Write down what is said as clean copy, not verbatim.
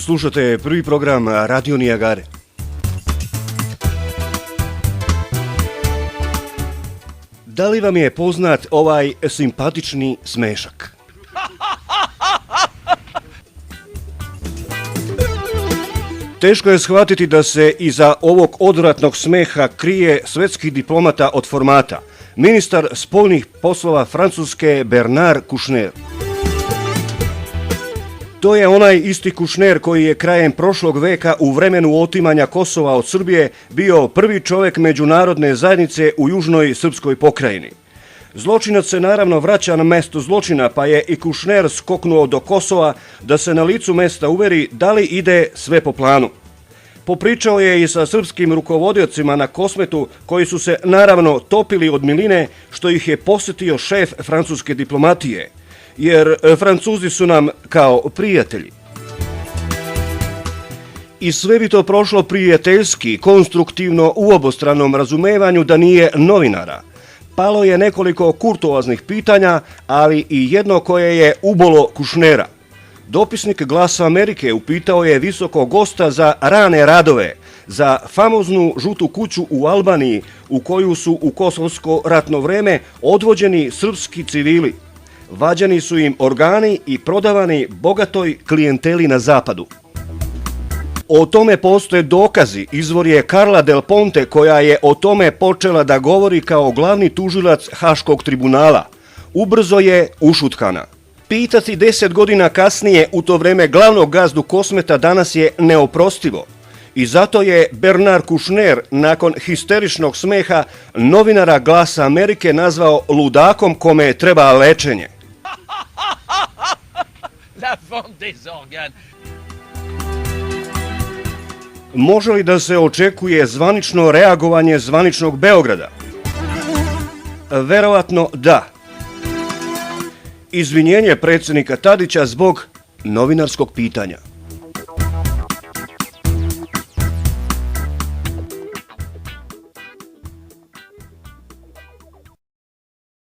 Slušate prvi program Radio Nijagare. Da li vam je poznat ovaj simpatični smešak? Teško je shvatiti da se iza ovog odvratnog smeha krije svetski diplomata od formata, ministar spoljnih poslova Francuske Bernard Kouchner. To je onaj isti Kouchner koji je krajem prošlog veka u vremenu otimanja Kosova od Srbije bio prvi čovjek međunarodne zajednice u južnoj srpskoj pokrajini. Zločinac se naravno vraća na mesto zločina, pa je i Kouchner skoknuo do Kosova da se na licu mesta uveri da li ide sve po planu. Popričao je i sa srpskim rukovodiocima na Kosmetu, koji su se naravno topili od miline što ih je posjetio šef francuske diplomatije, jer Francuzi su nam kao prijatelji. I sve bi to prošlo prijateljski, konstruktivno u obostranom razumevanju da nije novinara. Palo je nekoliko kurtoaznih pitanja, ali i jedno koje je ubolo Kouchnera. Dopisnik Glasa Amerike upitao je visokog gosta za rane radove, za famoznu žutu kuću u Albaniji u koju su u kosovsko ratno vreme odvođeni srpski civili. Vađani su im organi i prodavani bogatoj klijenteli na zapadu. O tome postoje dokazi, izvor je Carla Del Ponte koja je o tome počela da govori kao glavni tužilac Haškog tribunala. Ubrzo je ušutkana. Pitati 10 godina kasnije u to vreme glavnog gazdu Kosmeta danas je neoprostivo. I zato je Bernard Kouchner nakon histeričnog smeha novinara Glasa Amerike nazvao ludakom kome treba lečenje. La vente des organes. Može li da se očekuje zvanično reagovanje zvaničnog Beograda? Verovatno da. Izvinjenje predsjednika Tadića zbog novinarskog pitanja.